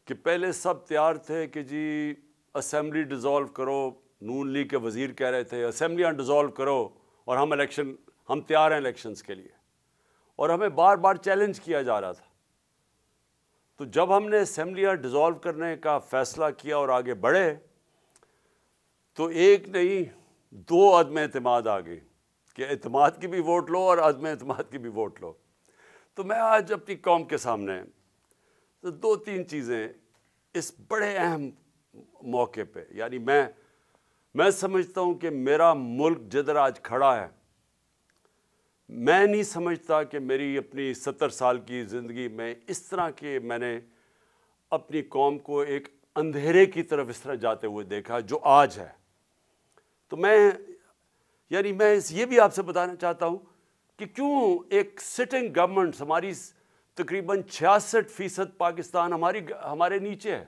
کہ پہلے سب تیار تھے کہ جی اسمبلی ڈیزالو کرو، نون لیگ کے وزیر کہہ رہے تھے اسمبلیاں ڈیزالو کرو اور ہم تیار ہیں الیکشنز کے لیے، اور ہمیں بار بار چیلنج کیا جا رہا تھا۔ تو جب ہم نے اسمبلیاں ڈیزالو کرنے کا فیصلہ کیا اور آگے بڑھے تو ایک نہیں دو عدم اعتماد آ گئی کہ اعتماد کی بھی ووٹ لو اور عدم اعتماد کی بھی ووٹ لو۔ تو میں آج اپنی قوم کے سامنے تو دو تین چیزیں اس بڑے اہم موقع پہ، یعنی میں سمجھتا ہوں کہ میرا ملک جدھر آج کھڑا ہے، میں نہیں سمجھتا کہ میری اپنی 70 سال کی زندگی میں اس طرح کہ میں نے اپنی قوم کو ایک اندھیرے کی طرف اس طرح جاتے ہوئے دیکھا جو آج ہے۔ تو میں یہ بھی آپ سے بتانا چاہتا ہوں کہ کیوں ایک سٹنگ گورنمنٹ، ہماری تقریباً 66% پاکستان ہمارے نیچے ہے،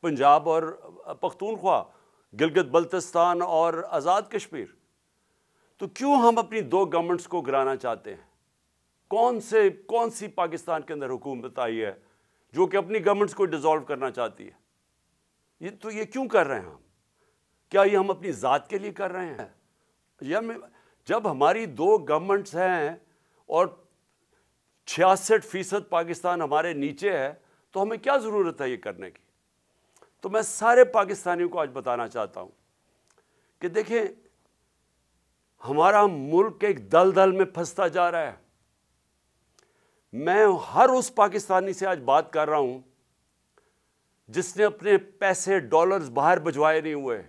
پنجاب اور پختونخوا، گلگت بلتستان اور آزاد کشمیر۔ تو کیوں ہم اپنی دو گورنمنٹس کو گرانا چاہتے ہیں؟ کون سی پاکستان کے اندر حکومت آئی ہے جو کہ اپنی گورنمنٹس کو ڈیزالو کرنا چاہتی ہے؟ یہ کیوں کر رہے ہیں ہم؟ کیا یہ ہم اپنی ذات کے لیے کر رہے ہیں؟ جب ہماری دو گورنمنٹس ہیں اور 66% پاکستان ہمارے نیچے ہے تو ہمیں کیا ضرورت ہے یہ کرنے کی؟ تو میں سارے پاکستانیوں کو آج بتانا چاہتا ہوں کہ دیکھیں ہمارا ملک ایک دلدل میں پھنستا جا رہا ہے۔ میں ہر اس پاکستانی سے آج بات کر رہا ہوں جس نے اپنے پیسے ڈالرز باہر بھجوائے نہیں ہوئے،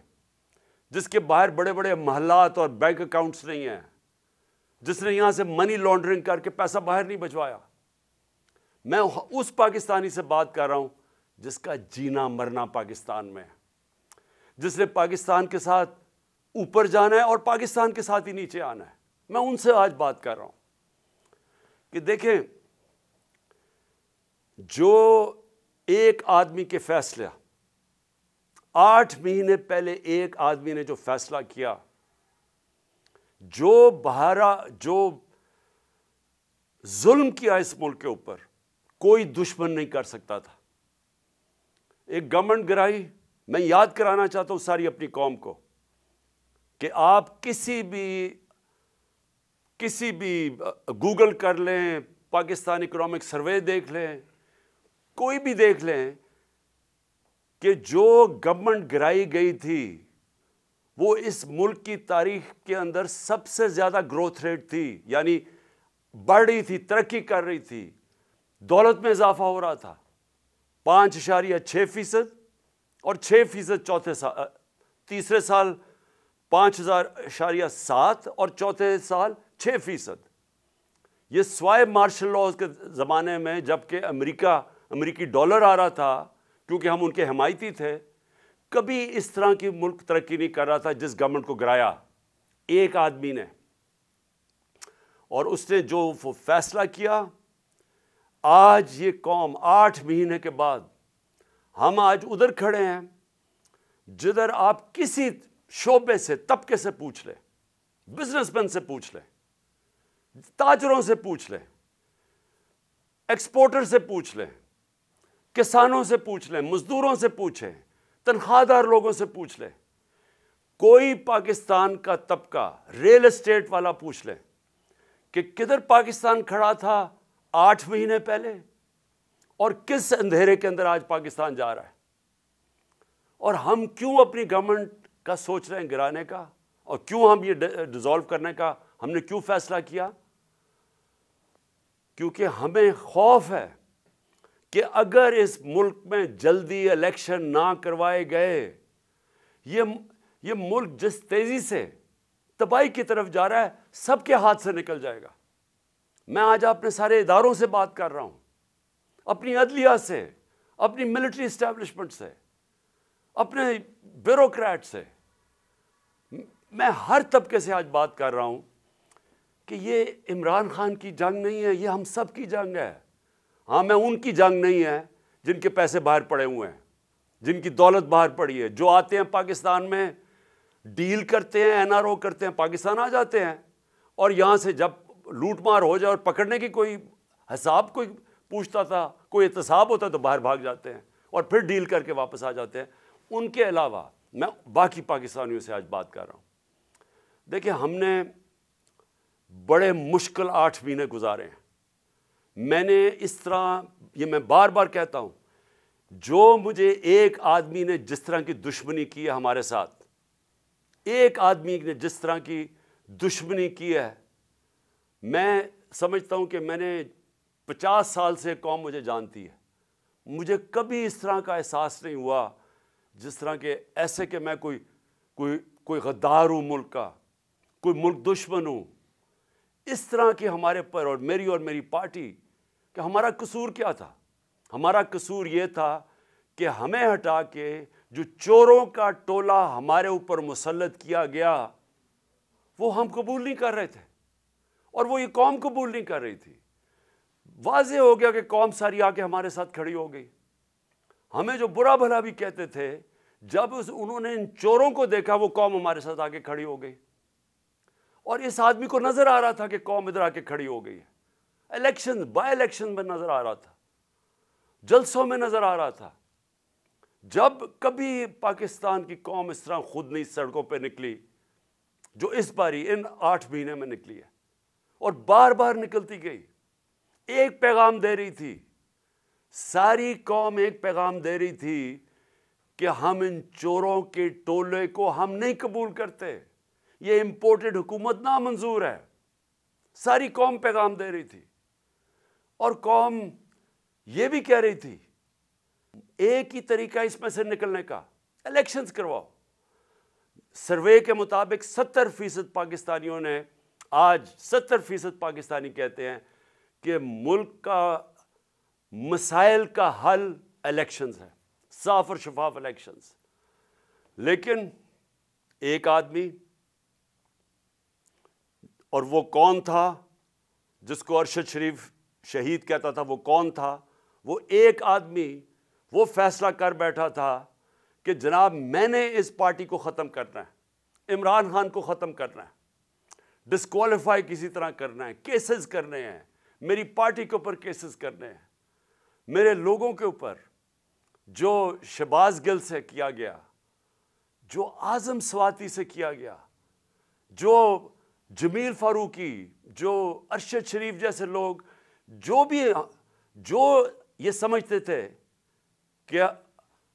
جس کے باہر بڑے بڑے محلات اور بینک اکاؤنٹس نہیں ہیں، جس نے یہاں سے منی لانڈرنگ کر کے پیسہ باہر نہیں بھجوایا۔ میں اس پاکستانی سے بات کر رہا ہوں جس کا جینا مرنا پاکستان میں ہے، جس نے پاکستان کے ساتھ اوپر جانا ہے اور پاکستان کے ساتھ ہی نیچے آنا ہے۔ میں ان سے آج بات کر رہا ہوں کہ دیکھیں جو ایک آدمی کے فیصلہ 8 مہینے پہلے ایک آدمی نے جو فیصلہ کیا، جو ظلم کیا اس ملک کے اوپر، کوئی دشمن نہیں کر سکتا تھا۔ ایک گورنمنٹ گرائی۔ میں یاد کرانا چاہتا ہوں ساری اپنی قوم کو کہ آپ کسی بھی گوگل کر لیں، پاکستان اکنامک سروے دیکھ لیں، کوئی بھی دیکھ لیں کہ جو گورنمنٹ گرائی گئی تھی وہ اس ملک کی تاریخ کے اندر سب سے زیادہ گروتھ ریٹ تھی، یعنی بڑھ رہی تھی، ترقی کر رہی تھی، دولت میں اضافہ ہو رہا تھا 5.6% اور 6% تیسرے سال 5.7 اور چوتھے سال 6%۔ یہ سوائے مارشل لاز کے زمانے میں جبکہ امریکی ڈالر آ رہا تھا کیونکہ ہم ان کے حمایتی تھے، کبھی اس طرح کی ملک ترقی نہیں کر رہا تھا جس گورنمنٹ کو گرایا ایک آدمی نے۔ اور اس نے جو فیصلہ کیا، آج یہ قوم 8 مہینے کے بعد ہم آج ادھر کھڑے ہیں جدھر آپ کسی شعبے سے، طبقے سے پوچھ لیں، بزنس مین سے پوچھ لیں، تاجروں سے پوچھ لیں، ایکسپورٹر سے پوچھ لیں، کسانوں سے پوچھ لیں، مزدوروں سے پوچھیں، تنخواہ دار لوگوں سے پوچھ لیں، کوئی پاکستان کا طبقہ، ریل اسٹیٹ والا پوچھ لیں کہ کدھر پاکستان کھڑا تھا 8 مہینے پہلے اور کس اندھیرے کے اندر آج پاکستان جا رہا ہے۔ اور ہم کیوں اپنی گورنمنٹ کا سوچ رہے ہیں گرانے کا، اور کیوں ہم یہ ڈیزالو کرنے کا ہم نے کیوں فیصلہ کیا؟ کیونکہ ہمیں خوف ہے کہ اگر اس ملک میں جلدی الیکشن نہ کروائے گئے، یہ ملک جس تیزی سے تباہی کی طرف جا رہا ہے سب کے ہاتھ سے نکل جائے گا۔ میں آج اپنے سارے اداروں سے بات کر رہا ہوں، اپنی عدلیہ سے، اپنی ملٹری اسٹیبلشمنٹ سے، اپنے بیوروکریٹ سے، میں ہر طبقے سے آج بات کر رہا ہوں کہ یہ عمران خان کی جنگ نہیں ہے، یہ ہم سب کی جنگ ہے۔ ہاں، میں ان کی جنگ نہیں ہے جن کے پیسے باہر پڑے ہوئے ہیں، جن کی دولت باہر پڑی ہے، جو آتے ہیں پاکستان میں ڈیل کرتے ہیں، این آر او کرتے ہیں، پاکستان آ جاتے ہیں، اور یہاں سے جب لوٹ مار ہو جائے اور پکڑنے کی کوئی حساب کوئی پوچھتا تھا، کوئی احتساب ہوتا تو باہر بھاگ جاتے ہیں۔ اور پھر ڈیل کر کے واپس آ جاتے ہیں. ان کے علاوہ میں باقی پاکستانیوں سے آج بات کر رہا ہوں. دیکھیں ہم نے بڑے مشکل 8 مہینے گزارے ہیں. میں نے اس طرح، یہ میں بار بار کہتا ہوں، جو مجھے ایک آدمی نے جس طرح کی دشمنی کی ہے ہمارے ساتھ، ایک آدمی نے جس طرح کی دشمنی کی ہے، میں سمجھتا ہوں کہ میں نے 50 سال سے قوم مجھے جانتی ہے. مجھے کبھی اس طرح کا احساس نہیں ہوا جس طرح کہ ایسے کہ میں کوئی غدار ہوں ملک کا، کوئی ملک دشمن ہوں. اس طرح کی ہمارے پر اور میری پارٹی کہ ہمارا قصور کیا تھا؟ ہمارا قصور یہ تھا کہ ہمیں ہٹا کے جو چوروں کا ٹولہ ہمارے اوپر مسلط کیا گیا وہ ہم قبول نہیں کر رہے تھے، اور وہ یہ قوم قبول نہیں کر رہی تھی. واضح ہو گیا کہ قوم ساری آ کے ہمارے ساتھ کھڑی ہو گئی. ہمیں جو برا بھلا بھی کہتے تھے، جب انہوں نے ان چوروں کو دیکھا وہ قوم ہمارے ساتھ آ کے کھڑی ہو گئی. اور اس آدمی کو نظر آ رہا تھا کہ قوم ادھر آ کے کھڑی ہو گئی ہے. بائی الیکشن میں نظر آ رہا تھا، جلسوں میں نظر آ رہا تھا. جب کبھی پاکستان کی قوم اس طرح خود نہیں سڑکوں پہ نکلی جو اس باری ان 8 مہینے میں نکلی ہے، اور بار بار نکلتی گئی. ایک پیغام دے رہی تھی، ساری قوم ایک پیغام دے رہی تھی کہ ہم ان چوروں کے ٹولے کو ہم نہیں قبول کرتے، یہ امپورٹڈ حکومت نامنظور ہے. ساری قوم پیغام دے رہی تھی. اور قوم یہ بھی کہہ رہی تھی ایک ہی طریقہ اس میں سے نکلنے کا، الیکشنز کرواؤ. سروے کے مطابق 70% پاکستانیوں نے، آج 70% پاکستانی کہتے ہیں کہ ملک کا مسائل کا حل الیکشنز ہے، صاف اور شفاف الیکشنز. لیکن ایک آدمی، اور وہ کون تھا جس کو ارشد شریف شہید کہتا تھا، وہ کون تھا؟ وہ ایک آدمی وہ فیصلہ کر بیٹھا تھا کہ جناب میں نے اس پارٹی کو ختم کرنا ہے، عمران خان کو ختم کرنا ہے، ڈسکوالیفائی کسی طرح کرنا ہے، کیسز کرنے ہیں، میری پارٹی کے اوپر کیسز کرنے ہیں، میرے لوگوں کے اوپر. جو شہباز گل سے کیا گیا، جو اعظم سواتی سے کیا گیا، جو جمیل فاروقی، جو ارشد شریف جیسے لوگ، جو یہ سمجھتے تھے کہ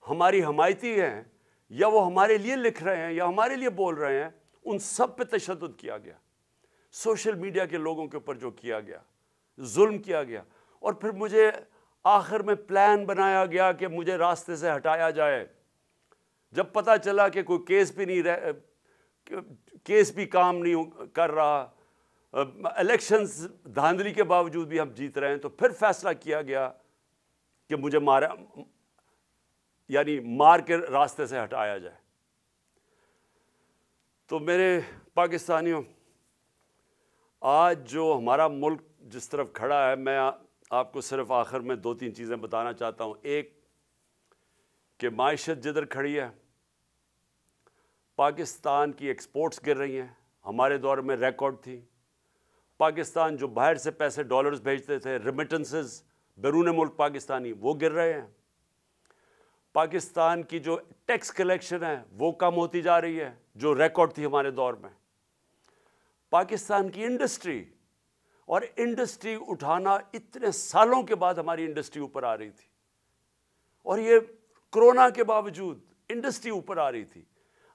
ہماری حمایتی ہیں یا وہ ہمارے لیے لکھ رہے ہیں یا ہمارے لیے بول رہے ہیں، ان سب پہ تشدد کیا گیا. سوشل میڈیا کے لوگوں کے اوپر جو کیا گیا، ظلم کیا گیا. اور پھر مجھے آخر میں پلان بنایا گیا کہ مجھے راستے سے ہٹایا جائے. جب پتہ چلا کہ کوئی کیس بھی کام نہیں کر رہا، الیکشنز دھاندلی کے باوجود بھی ہم جیت رہے ہیں، تو پھر فیصلہ کیا گیا کہ مجھے مار کے راستے سے ہٹایا جائے. تو میرے پاکستانیوں، آج جو ہمارا ملک جس طرف کھڑا ہے، میں آپ کو صرف آخر میں 2-3 چیزیں بتانا چاہتا ہوں. ایک کہ معیشت جدھر کھڑی ہے، پاکستان کی ایکسپورٹس گر رہی ہیں، ہمارے دور میں ریکارڈ تھی. پاکستان جو باہر سے پیسے ڈالرز بھیجتے تھے، ریمیٹنسز بیرون ملک پاکستانی، وہ گر رہے ہیں. پاکستان کی جو ٹیکس کلیکشن ہے وہ کم ہوتی جا رہی ہے، جو ریکارڈ تھی ہمارے دور میں. پاکستان کی انڈسٹری، اور انڈسٹری اٹھانا اتنے سالوں کے بعد ہماری انڈسٹری اوپر آ رہی تھی، اور یہ کرونا کے باوجود انڈسٹری اوپر آ رہی تھی.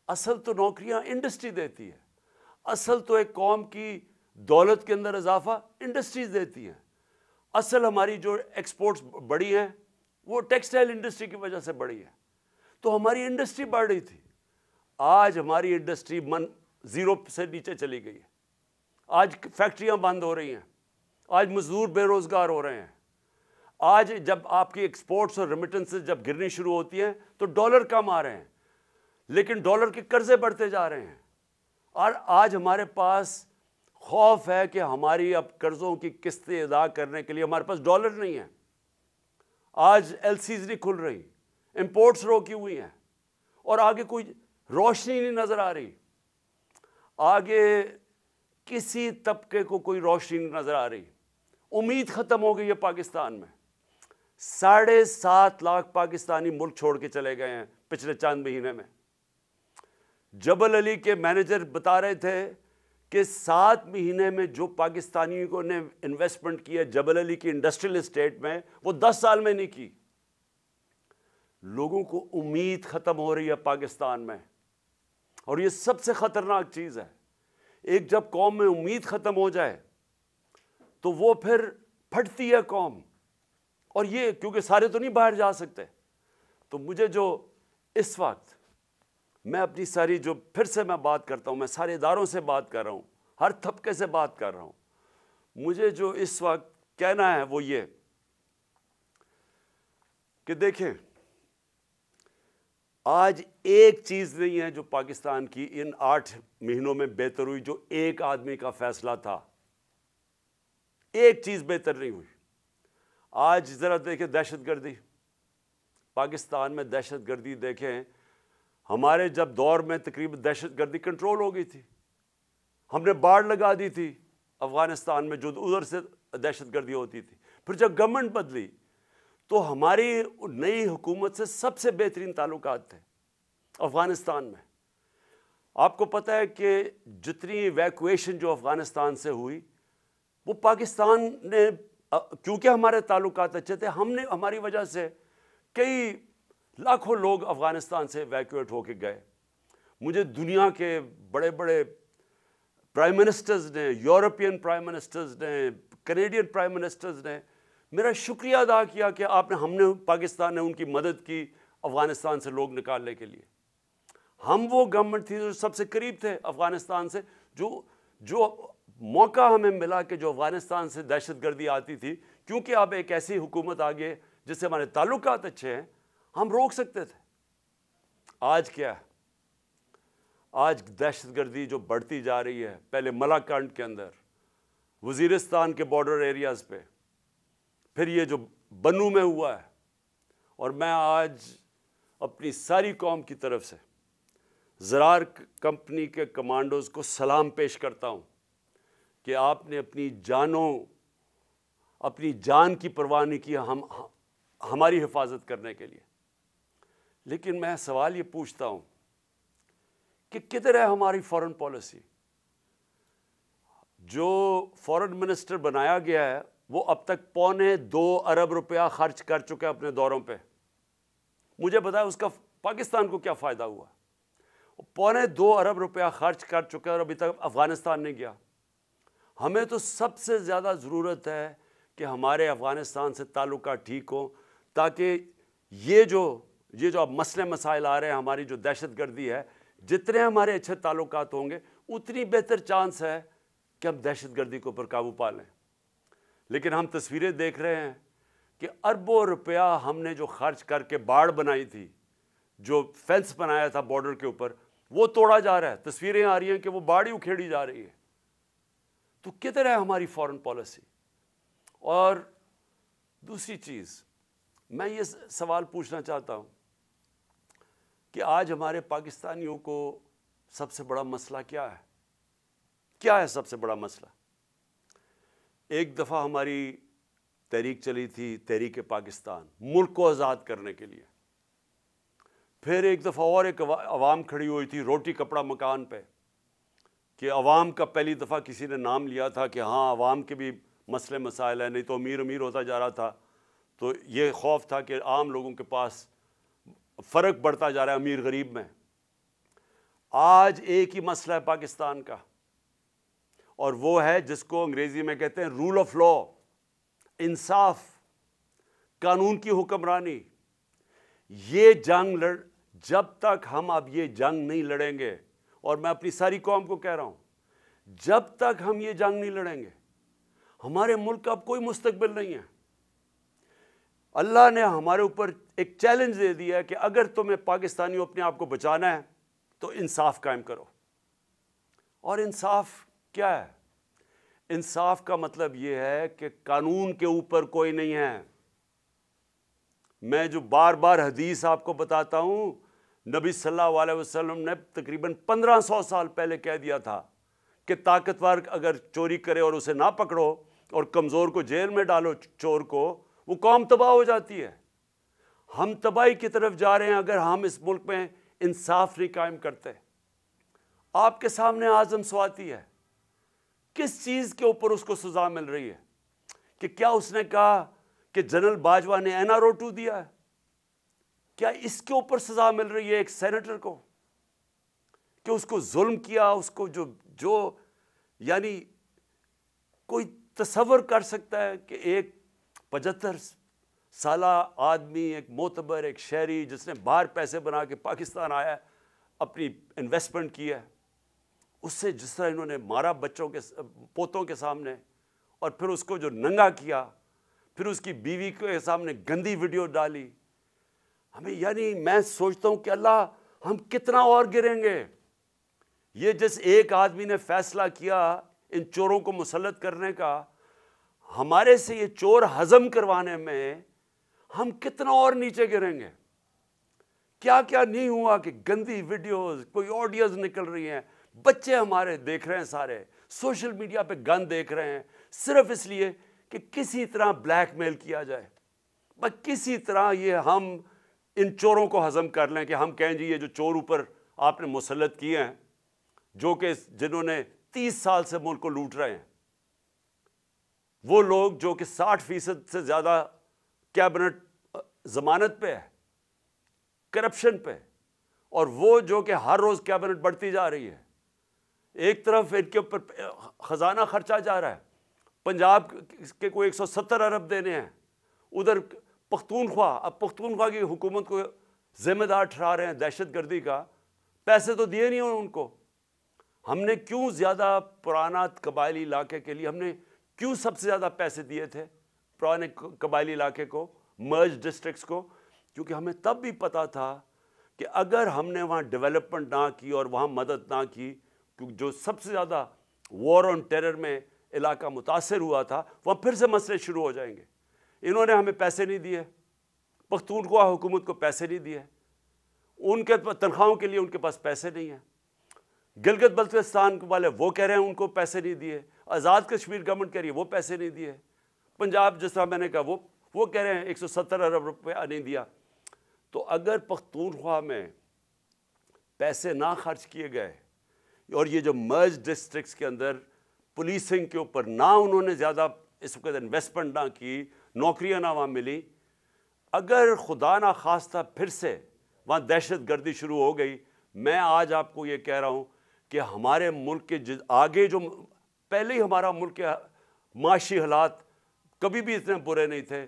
اصل تو نوکریاں انڈسٹری دیتی ہے، اصل تو ایک قوم کی دولت کے اندر اضافہ انڈسٹریز دیتی ہیں. اصل ہماری جو ایکسپورٹس بڑی ہیں وہ ٹیکسٹائل انڈسٹری کی وجہ سے بڑی ہے. تو ہماری انڈسٹری بڑھ رہی تھی. آج ہماری انڈسٹری 0 سے نیچے چلی گئی ہے. آج فیکٹریاں بند ہو رہی ہیں، آج مزدور بے روزگار ہو رہے ہیں. آج جب آپ کی ایکسپورٹس اور ریمیٹنسز جب گرنی شروع ہوتی ہیں تو ڈالر کم آ رہے ہیں، لیکن ڈالر کے قرضے بڑھتے جا رہے ہیں. اور آج ہمارے پاس خوف ہے کہ ہماری اب قرضوں کی قسطیں ادا کرنے کے لیے ہمارے پاس ڈالر نہیں ہے. آج ایل سیز نہیں کھل رہی، امپورٹس روکی ہوئی ہیں، اور آگے کوئی روشنی نہیں نظر آ رہی. آگے کسی طبقے کو کوئی روشنی نہیں نظر آ رہی. امید ختم ہو گئی ہے پاکستان میں. 7.5 لاکھ پاکستانی ملک چھوڑ کے چلے گئے ہیں پچھلے چند مہینے میں۔ جبل علی کے مینیجر بتا رہے تھے کہ 7 مہینے میں جو پاکستانیوں نے انویسٹمنٹ کی ہے جبل علی کی انڈسٹریل اسٹیٹ میں، وہ 10 سال میں نہیں کی۔ لوگوں کو امید ختم ہو رہی ہے پاکستان میں، اور یہ سب سے خطرناک چیز ہے۔ ایک جب قوم میں امید ختم ہو جائے تو وہ پھر پھٹتی ہے قوم، اور یہ کیونکہ سارے تو نہیں باہر جا سکتے۔ تو مجھے جو اس وقت میں اپنی ساری جو پھر سے میں بات کرتا ہوں، میں سارے اداروں سے بات کر رہا ہوں، ہر طبقے سے بات کر رہا ہوں، مجھے جو اس وقت کہنا ہے وہ یہ کہ دیکھیں، آج ایک چیز نہیں ہے جو پاکستان کی ان 8 مہینوں میں بہتر ہوئی، جو ایک آدمی کا فیصلہ تھا، ایک چیز بہتر نہیں ہوئی۔ آج ذرا دیکھیں دہشت گردی، پاکستان میں دہشت گردی دیکھیں، ہمارے جب دور میں تقریباً دہشت گردی کنٹرول ہو گئی تھی، ہم نے باڑ لگا دی تھی افغانستان میں جو ادھر سے دہشت گردی ہوتی تھی۔ پھر جب گورنمنٹ بدلی تو ہماری نئی حکومت سے سب سے بہترین تعلقات تھے افغانستان میں۔ آپ کو پتہ ہے کہ جتنی ایویکویشن جو افغانستان سے ہوئی، وہ پاکستان نے، کیونکہ ہمارے تعلقات اچھے تھے، ہم نے، ہماری وجہ سے کئی لاکھوں لوگ افغانستان سے ایویکویٹ ہو کے گئے۔ مجھے دنیا کے بڑے بڑے پرائم منسٹرز نے، یورپین پرائم منسٹرز نے، کینیڈین پرائم منسٹرز نے میرا شکریہ ادا کیا کہ ہم نے، پاکستان نے ان کی مدد کی افغانستان سے لوگ نکالنے کے لیے۔ ہم وہ گورنمنٹ تھی جو سب سے قریب تھے افغانستان سے، جو موقع ہمیں ملا کہ جو افغانستان سے دہشت گردی آتی تھی، کیونکہ اب ایک ایسی حکومت آ گئی جس سے ہمارے تعلقات اچھے ہیں، ہم روک سکتے تھے۔ آج کیا ہے؟ آج دہشت گردی جو بڑھتی جا رہی ہے، پہلے ملاکنڈ کے اندر، وزیرستان کے بارڈر ایریاز پہ، پھر یہ جو بنو میں ہوا ہے، اور میں آج اپنی ساری قوم کی طرف سے زرار کمپنی کے کمانڈوز کو سلام پیش کرتا ہوں کہ آپ نے اپنی جان کی پرواہ نہیں کی ہماری حفاظت کرنے کے لیے۔ لیکن میں سوال یہ پوچھتا ہوں کہ کدھر ہے ہماری فورن پالیسی؟ جو فورن منسٹر بنایا گیا ہے وہ اب تک 2.25 ارب روپیہ خرچ کر چکا ہے اپنے دوروں پہ۔ مجھے بتایا اس کا پاکستان کو کیا فائدہ ہوا؟ 2.25 ارب روپیہ خرچ کر چکا ہے اور ابھی تک افغانستان نہیں گیا۔ ہمیں تو سب سے زیادہ ضرورت ہے کہ ہمارے افغانستان سے تعلقات ٹھیک ہوں، تاکہ یہ جو اب مسئلے مسائل آ رہے ہیں، ہماری جو دہشت گردی ہے، جتنے ہمارے اچھے تعلقات ہوں گے اتنی بہتر چانس ہے کہ ہم دہشت گردی کے اوپر قابو پا لیں۔ لیکن ہم تصویریں دیکھ رہے ہیں کہ اربوں روپیہ ہم نے جو خرچ کر کے باڑ بنائی تھی، جو فینس بنایا تھا بارڈر کے اوپر، وہ توڑا جا رہا ہے۔ تصویریں آ رہی ہیں کہ وہ باڑ ہی اکھیڑی جا رہی ہے۔ تو کدھر ہے ہماری فورن پالیسی؟ اور دوسری چیز میں یہ سوال پوچھنا چاہتا ہوں کہ آج ہمارے پاکستانیوں کو سب سے بڑا مسئلہ کیا ہے؟ کیا ہے سب سے بڑا مسئلہ؟ ایک دفعہ ہماری تحریک چلی تھی، تحریک پاکستان، ملک کو آزاد کرنے کے لیے۔ پھر ایک دفعہ اور ایک عوام کھڑی ہوئی تھی روٹی کپڑا مکان پہ، کہ عوام کا پہلی دفعہ کسی نے نام لیا تھا کہ ہاں عوام کے بھی مسئلے مسائل ہیں، نہیں تو امیر امیر ہوتا جا رہا تھا، تو یہ خوف تھا کہ عام لوگوں کے پاس فرق بڑھتا جا رہا ہے امیر غریب میں۔ آج ایک ہی مسئلہ ہے پاکستان کا، اور وہ ہے جس کو انگریزی میں کہتے ہیں رول آف لا، انصاف، قانون کی حکمرانی۔ یہ جنگ جب تک ہم اب یہ جنگ نہیں لڑیں گے، اور میں اپنی ساری قوم کو کہہ رہا ہوں، جب تک ہم یہ جنگ نہیں لڑیں گے، ہمارے ملک کا اب کوئی مستقبل نہیں ہے۔ اللہ نے ہمارے اوپر ایک چیلنج دے دیا ہے کہ اگر تمہیں پاکستانیوں اپنے آپ کو بچانا ہے تو انصاف قائم کرو۔ اور انصاف کیا ہے؟ انصاف کا مطلب یہ ہے کہ قانون کے اوپر کوئی نہیں ہے۔ میں جو بار بار حدیث آپ کو بتاتا ہوں، نبی صلی اللہ علیہ وسلم نے تقریباً 1500 سال پہلے کہہ دیا تھا کہ طاقتور اگر چوری کرے اور اسے نہ پکڑو اور کمزور کو جیل میں ڈالو، چور کو، وہ قوم تباہ ہو جاتی ہے. ہم تباہی کی طرف جا رہے ہیں اگر ہم اس ملک میں انصاف نہیں قائم کرتے. آپ کے سامنے اعظم سواتی ہے, کس چیز کے اوپر اس کو سزا مل رہی ہے؟ کہ کیا اس نے کہا کہ جنرل باجوہ نے این آر او 2 دیا ہے؟ کیا اس کے اوپر سزا مل رہی ہے ایک سینیٹر کو کہ اس کو ظلم کیا؟ اس کو جو یعنی کوئی تصور کر سکتا ہے کہ ایک 75 سالہ آدمی, ایک معتبر, ایک شہری جس نے باہر پیسے بنا کے پاکستان آیا ہے, اپنی انویسٹمنٹ کی ہے, اس سے جس طرح انہوں نے مارا بچوں کے پوتوں کے سامنے, اور پھر اس کو جو ننگا کیا, پھر اس کی بیوی کے سامنے گندی ویڈیو ڈالی. ہمیں یعنی میں سوچتا ہوں کہ اللہ ہم کتنا اور گریں گے. یہ جس ایک آدمی نے فیصلہ کیا ان چوروں کو مسلط کرنے کا, ہمارے سے یہ چور ہضم کروانے میں ہم کتنا اور نیچے گریں گے. کیا کیا نہیں ہوا کہ گندی ویڈیوز, کوئی آڈیوز نکل رہی ہیں, بچے ہمارے دیکھ رہے ہیں, سارے سوشل میڈیا پہ گن دیکھ رہے ہیں, صرف اس لیے کہ کسی طرح بلیک میل کیا جائے, بس کسی طرح یہ ہم ان چوروں کو ہضم کر لیں کہ ہم کہیں جی یہ جو چور اوپر آپ نے مسلط کیے ہیں, جو کہ جنہوں نے 30 سال سے ملک کو لوٹ رہے ہیں, وہ لوگ جو کہ 60% سے زیادہ کیبنٹ ضمانت پہ ہے, کرپشن پہ, اور وہ جو کہ ہر روز کیبنٹ بڑھتی جا رہی ہے. ایک طرف ان کے اوپر خزانہ خرچہ جا رہا ہے, پنجاب کے کوئی 170 ارب دینے ہیں, ادھر پختونخوا, اب پختونخوا کی حکومت کو ذمہ دار ٹھہرا رہے ہیں دہشت گردی کا, پیسے تو دیے نہیں ان کو. ہم نے کیوں زیادہ پرانا قبائلی علاقے کے لیے ہم نے کیوں سب سے زیادہ پیسے دیے تھے پرانے قبائلی علاقے کو, مرج ڈسٹرکٹس کو؟ کیونکہ ہمیں تب بھی پتا تھا کہ اگر ہم نے وہاں ڈیولپمنٹ نہ کی اور وہاں مدد نہ کی, کیونکہ جو سب سے زیادہ وار آن ٹیرر میں علاقہ متاثر ہوا تھا, وہاں پھر سے مسئلے شروع ہو جائیں گے. انہوں نے ہمیں پیسے نہیں دیے, پختونخوا حکومت کو پیسے نہیں دیے, ان کے تنخواہوں کے لیے ان کے پاس پیسے نہیں ہیں. گلگت بلتستان والے وہ کہہ رہے ہیں ان کو پیسے نہیں دیے, آزاد کشمیر گورنمنٹ کہہ رہی ہے وہ پیسے نہیں دیے, پنجاب جس طرح میں نے کہا وہ کہہ رہے ہیں 170 ارب روپیہ نہیں دیا. تو اگر پختونخوا میں پیسے نہ خرچ کیے گئے اور یہ جو مرج ڈسٹرکٹس کے اندر پولیسنگ کے اوپر نہ انہوں نے زیادہ اس وقت انویسٹمنٹ نہ کی, نوکریاں نہ وہاں ملی, اگر خدا نہ خواستہ پھر سے وہاں دہشت گردی شروع ہو گئی, میں آج آپ کو یہ کہہ رہا ہوں کہ ہمارے ملک کے آگے جو پہلے ہی ہمارا ملک کے معاشی حالات کبھی بھی اتنے برے نہیں تھے,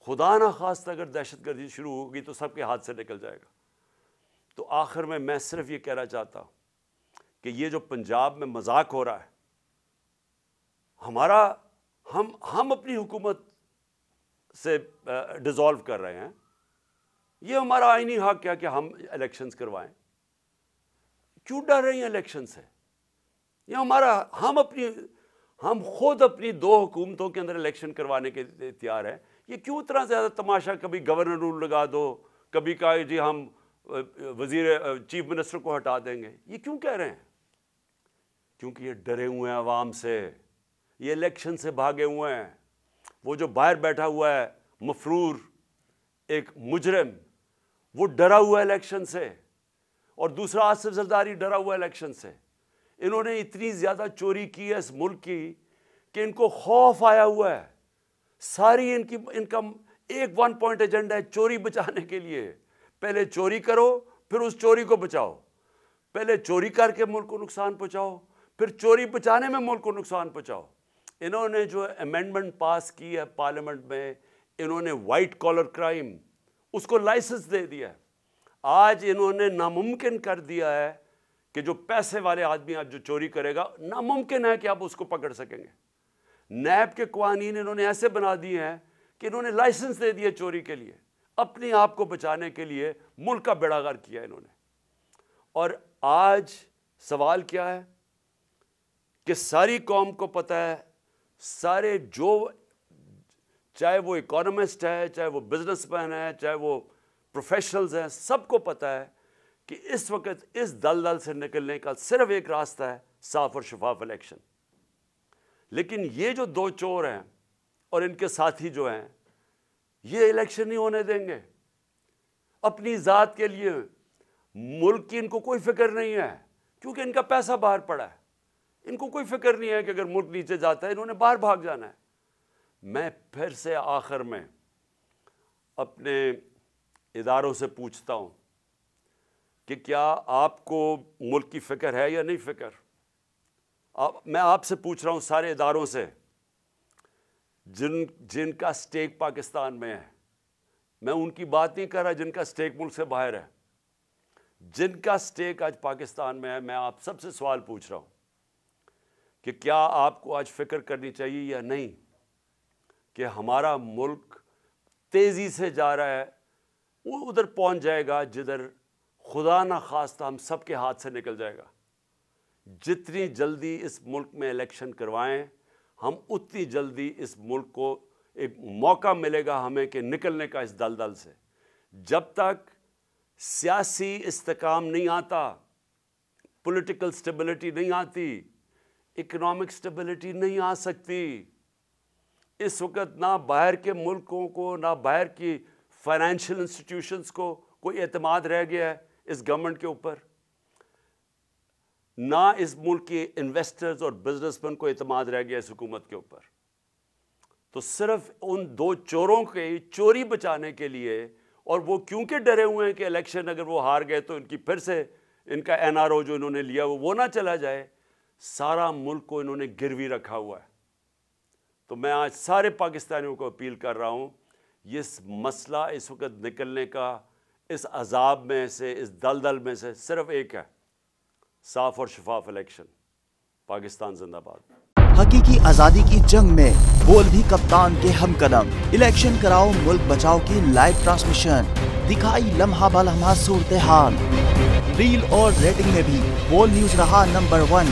خدا نہ خواستہ اگر دہشت گردی شروع ہوگی تو سب کے ہاتھ سے نکل جائے گا. تو آخر میں صرف یہ کہنا چاہتا ہوں کہ یہ جو پنجاب میں مذاق ہو رہا ہے, ہمارا ہم اپنی حکومت سے ڈیزالو کر رہے ہیں, یہ ہمارا آئینی حق کیا کہ ہم الیکشنز کروائیں. کیوں ڈر رہے ہیں الیکشن سے؟ یہ ہمارا ہم خود اپنی 2 حکومتوں کے اندر الیکشن کروانے کے تیار ہیں. یہ کیوں اتنا زیادہ تماشا, کبھی گورنر رول لگا دو, کبھی کہا جی ہم چیف منسٹر کو ہٹا دیں گے. یہ کیوں کہہ رہے ہیں؟ کیونکہ یہ ڈرے ہوئے ہیں عوام سے, یہ الیکشن سے بھاگے ہوئے ہیں. وہ جو باہر بیٹھا ہوا ہے مفرور ایک مجرم, وہ ڈرا ہوا ہے الیکشن سے, اور دوسرا آصف زرداری ڈرا ہوا ہے الیکشن سے. انہوں نے اتنی زیادہ چوری کی ہے اس ملک کی کہ ان کو خوف آیا ہوا ہے. ساری ان کا ایک 1 پوائنٹ ایجنڈا ہے چوری بچانے کے لیے. پہلے چوری کرو پھر اس چوری کو بچاؤ, پہلے چوری کر کے ملک کو نقصان پہنچاؤ پھر چوری بچانے میں ملک کو نقصان پہنچاؤ. انہوں نے جو امینڈمنٹ پاس کی ہے پارلیمنٹ میں, انہوں نے وائٹ کالر کرائم اس کو لائسنس دے دیا ہے. آج انہوں نے ناممکن کر دیا ہے کہ جو پیسے والے آدمی آج جو چوری کرے گا, ناممکن ہے کہ آپ اس کو پکڑ سکیں گے. نیب کے قوانین انہوں نے ایسے بنا دیے ہیں کہ انہوں نے لائسنس دے دیے چوری کے لیے, اپنے آپ کو بچانے کے لیے ملک کا بیڑا غرق کیا انہوں نے. اور آج سوال کیا ہے کہ ساری قوم کو پتہ ہے, سارے جو چاہے وہ اکانومسٹ ہے, چاہے وہ بزنس مین ہے, چاہے وہ پروفیشنلز ہیں, سب کو پتہ ہے کہ اس وقت اس دلدل سے نکلنے کا صرف ایک راستہ ہے, صاف اور شفاف الیکشن. لیکن یہ جو 2 چور ہیں اور ان کے ساتھی جو ہیں, یہ الیکشن نہیں ہونے دیں گے. اپنی ذات کے لیے ملک کی ان کو کوئی فکر نہیں ہے, کیونکہ ان کا پیسہ باہر پڑا ہے. ان کو کوئی فکر نہیں ہے کہ اگر ملک نیچے جاتا ہے انہوں نے باہر بھاگ جانا ہے. میں پھر سے آخر میں اپنے اداروں سے پوچھتا ہوں کہ کیا آپ کو ملک کی فکر ہے یا نہیں فکر؟ میں آپ سے پوچھ رہا ہوں, سارے اداروں سے جن کا سٹیک پاکستان میں ہے. میں ان کی بات نہیں کر رہا جن کا سٹیک ملک سے باہر ہے. جن کا سٹیک آج پاکستان میں ہے, میں آپ سب سے سوال پوچھ رہا ہوں کہ کیا آپ کو آج فکر کرنی چاہیے یا نہیں کہ ہمارا ملک تیزی سے جا رہا ہے, وہ ادھر پہنچ جائے گا جدھر خدا نہ خواستہ ہم سب کے ہاتھ سے نکل جائے گا. جتنی جلدی اس ملک میں الیکشن کروائیں ہم اتنی جلدی اس ملک کو ایک موقع ملے گا ہمیں کہ نکلنے کا اس دلدل سے. جب تک سیاسی استحکام نہیں آتا, پولیٹیکل سٹیبلٹی نہیں آتی, اکنامک سٹیبلٹی نہیں آ سکتی. اس وقت نہ باہر کے ملکوں کو, نہ باہر کی فائنینشیل انسٹیٹیوشنز کو کوئی اعتماد رہ گیا ہے اس گورنمنٹ کے اوپر, نہ اس ملک کے انویسٹرز اور بزنس مین کو اعتماد رہ گیا اس حکومت کے اوپر. تو صرف ان دو چوروں کے چوری بچانے کے لیے, اور وہ کیونکہ ڈرے ہوئے ہیں کہ الیکشن اگر وہ ہار گئے تو ان کی پھر سے ان کا NRO جو انہوں نے لیا وہ نہ چلا جائے, سارا ملک کو انہوں نے گروی رکھا ہوا ہے. تو میں آج سارے پاکستانیوں کو اپیل کر رہا ہوں, یہ مسئلہ اس وقت نکلنے کا اس عذاب میں سے, اس دلدل میں سے صرف ایک ہے, صاف اور شفاف الیکشن. پاکستان زندہ باد. حقیقی آزادی کی جنگ میں بول بھی کپتان کے ہم قدم. الیکشن کراؤ ملک بچاؤ کی لائیو ٹرانسمیشن, دکھائی لمحہ بلمحہ صورتحال. ریل اور ریٹنگ میں بھی بول نیوز رہا نمبر 1.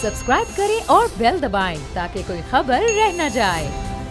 سبسکرائب کریں اور بیل دبائیں تاکہ کوئی خبر رہ نہ جائے.